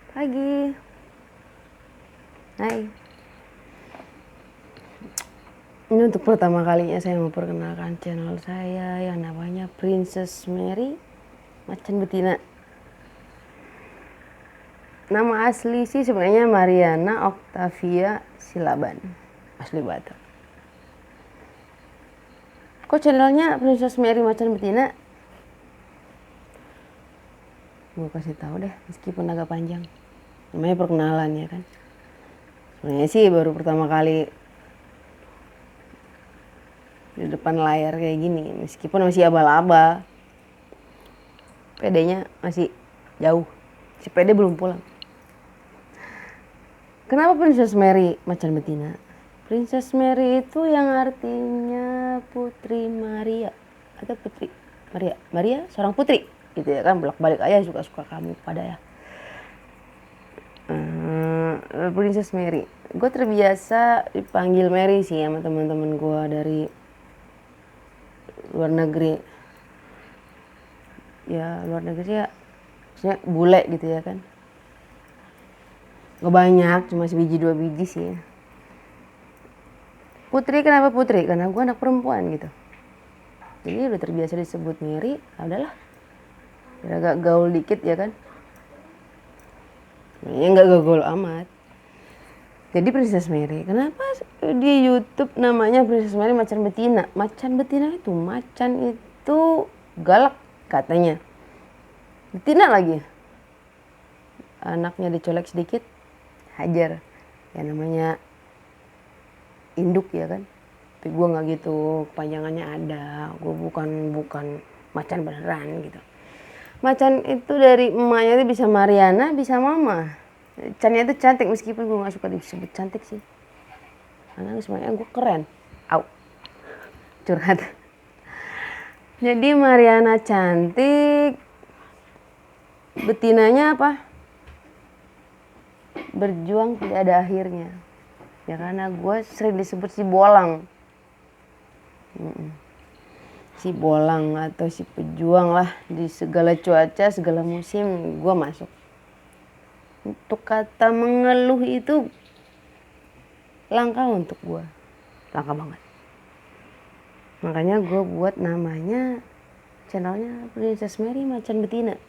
Pagi. Hai. Ini untuk pertama kalinya saya memperkenalkan channel saya yang namanya Princess Mary Macan Betina. Nama asli sih sebenarnya Mariana Octavia Silaban. Asli Batak. Kok channelnya Princess Mary Macan Betina? Gue kasih tahu deh, meskipun agak panjang. Namanya perkenalan ya kan. Sebenarnya sih baru pertama kali di depan layar kayak gini, meskipun masih abal-abal. PD-nya masih jauh. Si PD belum pulang. Kenapa Princess Mary Macan Betina? Princess Mary itu yang artinya Putri Maria atau Putri Maria. Maria seorang putri gitu ya kan, bolak-balik aja suka-suka kamu pada ya. Princess Mary. Gue terbiasa dipanggil Mary sih sama teman-teman gue dari luar negeri. Ya luar negeri ya, maksudnya bule gitu ya kan. Gak banyak, cuma sebiji dua biji sih. Putri, kenapa putri? Karena gue anak perempuan gitu. Jadi udah terbiasa disebut Mary, udahlah. Biar agak gaul dikit ya kan. Sebenarnya nggak gaul amat. Jadi Princess Mary, kenapa di YouTube namanya Princess Mary Macan Betina? Macan betina itu, macan itu galak katanya. Betina lagi. Anaknya dicolek sedikit, hajar. Ya namanya induk ya kan. Tapi gue nggak gitu, kepanjangannya ada. Gue bukan macan beneran gitu. Macan itu dari emaknya itu bisa Mariana, bisa Mama. Cannya itu cantik meskipun gue gak suka disebut cantik sih. Karena sebenarnya gue keren. Au. Curhat. Jadi Mariana cantik. Betinanya apa? Berjuang tidak ada akhirnya. Ya karena gue sering disebut si bolang. Si bolang atau si pejuang lah. Di segala cuaca, segala musim gue masuk. Untuk kata mengeluh itu langka untuk gue, langka banget. Makanya gue buat namanya channelnya Princess Mary Macan Betina.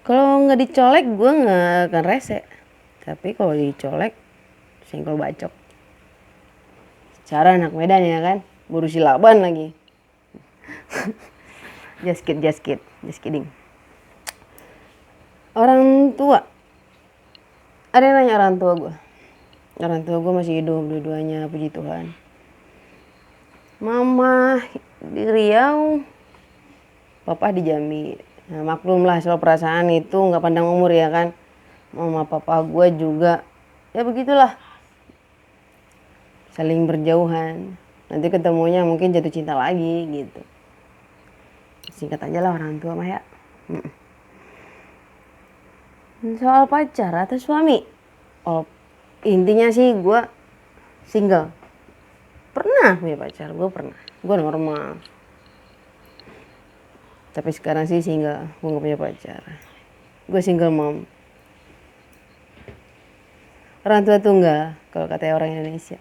Kalau nggak dicolek gue nggak akan rese, tapi kalau dicolek senggol bacok. Cara anak Medan ya kan, buru silaban lagi. just kidding. Orang tua, ada yang nanya orang tua gue. Orang tua gue masih hidup dua-duanya, puji Tuhan. Mama di Riau, papa di Jambi. Nah, maklum lah soal perasaan itu nggak pandang umur ya kan. Mama papa gue juga, ya begitulah. Saling berjauhan. Nanti ketemunya mungkin jatuh cinta lagi gitu. Singkat aja lah orang tua mah ya. Soal pacar atau suami, oh intinya sih gue single. Pernah punya pacar, gue normal. Tapi sekarang sih single, gue gak punya pacar. Gue single mom. Orang tua tunggal, kalau kata orang Indonesia.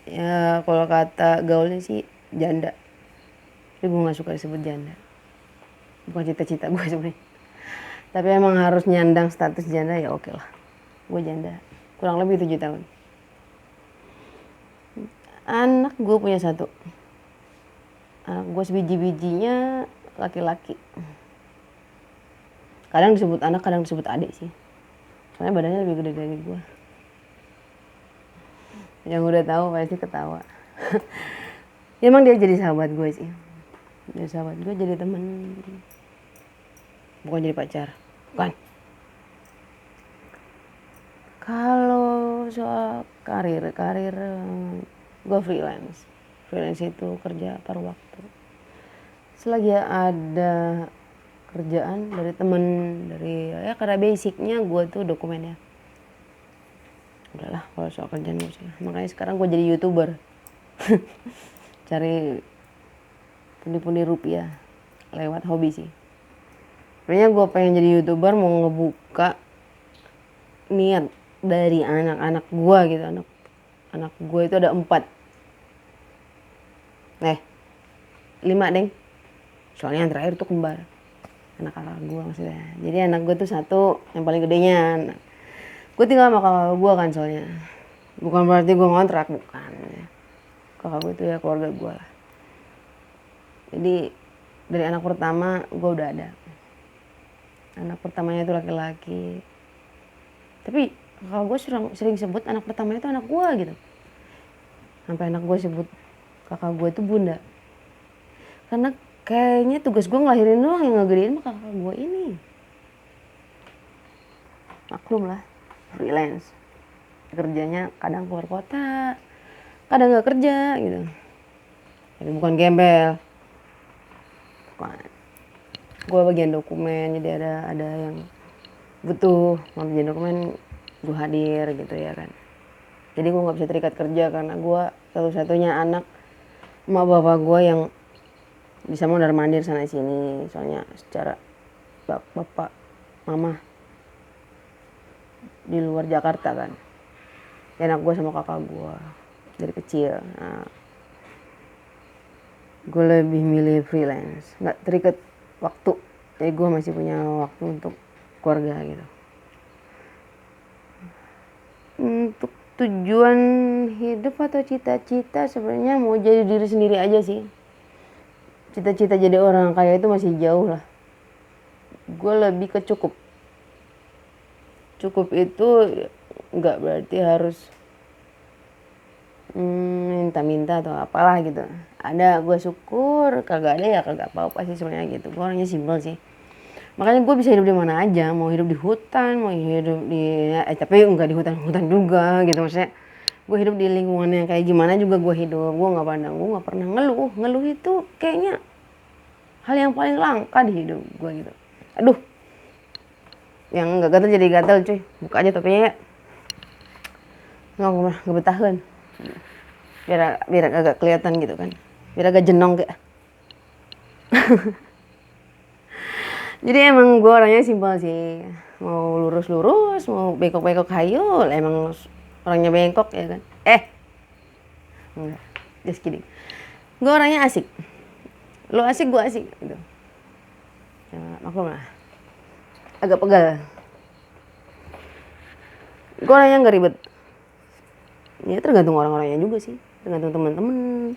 Ya kalau kata gaulnya sih janda. Tapi gue gak suka disebut janda. Bukan cita-cita gue sebenarnya. Tapi emang harus nyandang status janda ya oke lah. Gue janda, kurang lebih 7 tahun. Anak gue punya 1. Anak gue sebiji-bijinya laki-laki. Kadang disebut anak, kadang disebut adik sih. Soalnya badannya lebih gede dari gue. Yang udah tahu pasti ketawa. Ya, emang dia jadi sahabat gue sih. Jadi sahabat gue, jadi temen. Bukan jadi pacar. Bukan. Kalau soal karir gue freelance. Freelance itu kerja paruh waktu. Selagi ada kerjaan dari temen, dari ya karena basicnya gue tuh dokumen ya. Udahlah kalau soal kerjaan gue sih. Makanya sekarang gue jadi YouTuber. Cari pundi-pundi rupiah lewat hobi sih. Sebenarnya gue pengen jadi YouTuber, mau ngebuka niat dari anak-anak gue gitu. Anak gue itu ada 4. 5 deng. Soalnya yang terakhir tuh kembar. Anak kakak gue maksudnya. Jadi anak gue tuh 1 yang paling gedenya. Gue tinggal sama kakak gue kan soalnya. Bukan berarti gue ngontrak, bukan. Kakak gue tuh ya keluarga gue lah. Jadi dari anak pertama gue udah ada. Anak pertamanya itu laki-laki. Tapi kakak gue sering sebut anak pertama itu anak gue gitu. Sampai anak gue sebut kakak gue itu bunda. Karena kayaknya tugas gue ngelahirin doang, yang ngegedein mah kakak gue ini. Maklum lah, freelance. Kerjanya kadang keluar kota, kadang gak kerja gitu. Jadi bukan gembel. Bukan. Gue bagian dokumen, jadi ada yang butuh mau bagian dokumen, gue hadir gitu ya kan. Jadi gue gak bisa terikat kerja karena gue satu-satunya anak emak bapak gue yang bisa mondar mandir sana sini. Soalnya secara bapak mama di luar Jakarta kan. Anak gue sama kakak gue dari kecil. Nah, gue lebih milih freelance, nggak terikat waktu. Jadi gue masih punya waktu untuk keluarga gitu. Untuk tujuan hidup atau cita-cita sebenarnya mau jadi diri sendiri aja sih. Cita-cita jadi orang kaya itu masih jauh lah. Gue lebih ke cukup. Cukup itu nggak berarti harus minta-minta atau apalah gitu. Ada gue syukur, kagak ada ya kagak apa-apa sih sebenarnya gitu. Gue orangnya simpel sih. Makanya gue bisa hidup di mana aja, mau hidup di hutan, mau hidup di tapi enggak di hutan juga gitu. Maksudnya gue hidup di lingkungan yang kayak gimana juga gue hidup. Gue nggak pandang, gue nggak pernah ngeluh itu kayaknya hal yang paling langka di hidup gue gitu. Aduh, yang nggak gatel jadi gatel cuy. Buka aja topinya ya. Nggak betah kan. Biar agak kelihatan gitu kan. Biar agak jenong kayak. Jadi emang gue orangnya simpel sih. Mau lurus-lurus, mau bengkok-bengkok hayul. Emang orangnya bengkok ya kan. Enggak, just kidding. Gue orangnya asik. Lo asik, gue asik gitu. Ya, maklum lah. Agak pegal. Gue orangnya gak ribet. Ya tergantung orang-orangnya juga sih. Tergantung teman-teman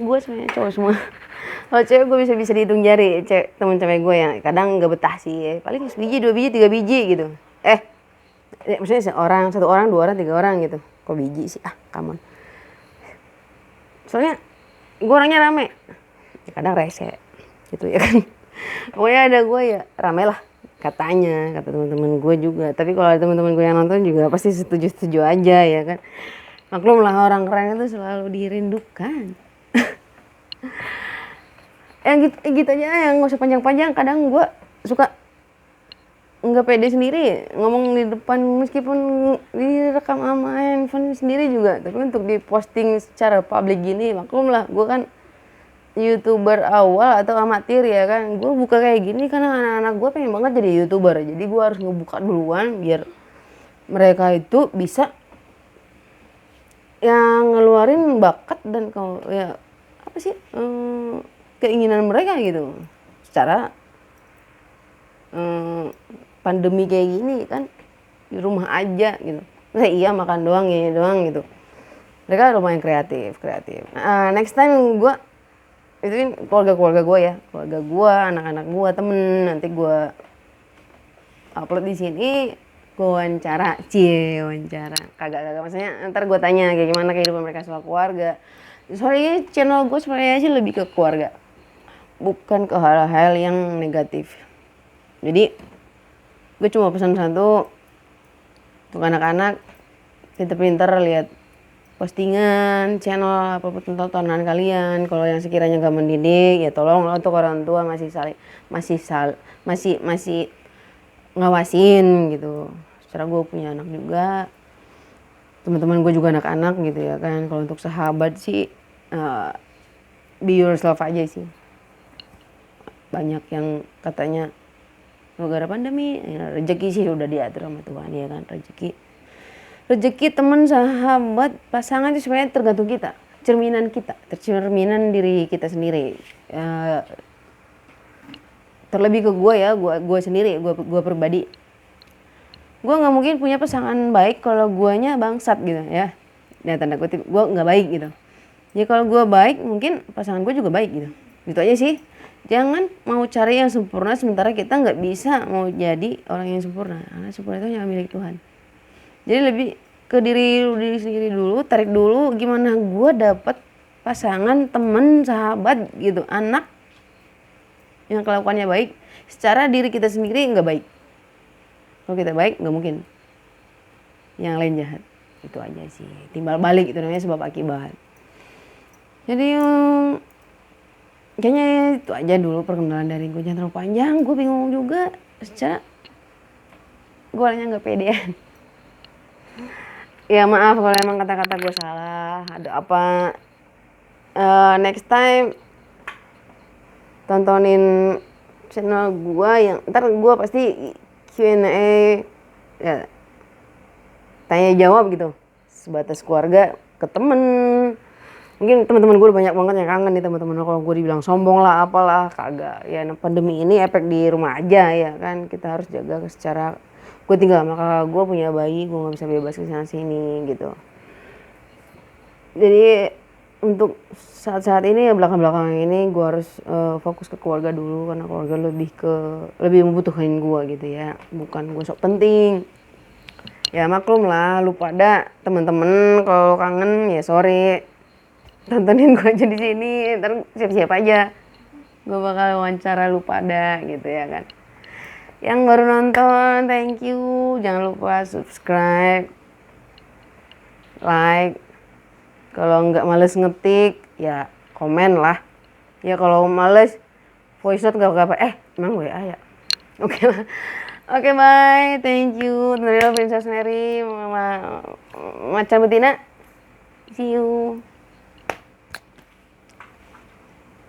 gue semuanya cowok semua. Kalau cewek gue bisa dihitung jari. Temen cewek gue yang kadang gak betah sih. Paling 1 biji, 2 biji, 3 biji gitu. Maksudnya 1 orang, 2 orang, 3 orang gitu. Kok biji sih? Come on. Soalnya gue orangnya rame. Ya, kadang rese gitu ya kan. Pokoknya ada gue ya rame lah. Katanya, kata teman-teman gue juga. Tapi kalau ada teman-teman gue yang nonton juga pasti setuju-setuju aja ya kan. Maklum lah, orang keren itu selalu dirindukan. Yang gitu aja, yang gak usah panjang-panjang. Kadang gue suka nggak pede sendiri ngomong di depan, meskipun direkam sama handphone sendiri juga. Tapi untuk diposting secara publik gini, maklum lah, gue kan YouTuber awal atau amatir ya kan. Gue buka kayak gini karena anak-anak gue pengen banget jadi YouTuber. Jadi gue harus ngebuka duluan biar mereka itu bisa yang ngeluarin bakat dan ya apa sih keinginan mereka gitu. Secara pandemi kayak gini kan di rumah aja gitu. Iya makan doang, ini doang gitu. Mereka lumayan kreatif. Next time gue itu kan keluarga gue ya, keluarga gue, anak-anak gue, temen, nanti gue upload di sini, gue wawancara kagak maksudnya ntar gue tanya kayak gimana kehidupan mereka soal keluarga. Soalnya channel gue sebenarnya sih lebih ke keluarga, bukan ke hal-hal yang negatif. Jadi gue cuma pesan satu untuk anak-anak, pinter-pinter lihat postingan channel apapun tontonan kalian. Kalau yang sekiranya gak mendidik ya tolong untuk orang tua masih ngawasin gitu. Secara gue punya anak juga, teman-teman gue juga anak-anak gitu ya kan. Kalau untuk sahabat sih be yourself aja sih. Banyak yang katanya gara-gara pandemi ya, rezeki sih udah diatur sama Tuhan ya kan. Rezeki teman, sahabat, pasangan itu sebenarnya tergantung kita, cerminan diri kita sendiri. Terlebih ke gue ya, gue sendiri, gue pribadi, gue nggak mungkin punya pasangan baik kalau guanya bangsat gitu ya. Nah tanda kutip gue nggak baik gitu. Jadi kalau gue baik mungkin pasangan gue juga baik gitu. Gitu aja sih. Jangan mau cari yang sempurna sementara kita nggak bisa mau jadi orang yang sempurna. Karena sempurna itu hanya milik Tuhan. Jadi lebih ke diri sendiri dulu, tarik dulu gimana gue dapet pasangan, temen, sahabat gitu, anak yang kelakuannya baik. Secara diri kita sendiri nggak baik. Kalau kita baik nggak mungkin yang lain jahat. Itu aja sih. Timbal balik itu namanya sebab akibat. Jadi kayaknya itu aja dulu perkenalan dari gue, jangan terlalu panjang, gue bingung juga secara gue orangnya nggak pedean. Ya maaf kalau emang kata-kata gue salah, ada apa, next time tontonin channel gue yang ntar gue pasti Q&A ya, tanya jawab gitu sebatas keluarga ke temen. Mungkin teman-teman gue banyak banget yang kangen nih teman-teman. Kalau gue dibilang sombong lah apalah, kagak ya. Pandemi ini efek di rumah aja ya kan, kita harus jaga secara. Gue tinggal sama kakak gue, punya bayi, gue nggak bisa bebas ke sana sini gitu. Jadi untuk saat-saat ini ya, belakang-belakang ini gue harus fokus ke keluarga dulu, karena keluarga lebih membutuhkan gue gitu ya, bukan gue sok penting. Ya maklum lah, lu pada temen-temen kalau kangen ya sorry, tontonin gue aja di sini, ntar siap-siap aja gue bakal wawancara lu pada gitu ya kan. Yang baru nonton thank you, jangan lupa subscribe, like. Kalau nggak males ngetik ya komen lah ya. Kalau males voice note nggak apa-apa. Emang WA ya, oke lah. Oke, bye, thank you. Princess Mary, Macan Betina, see you.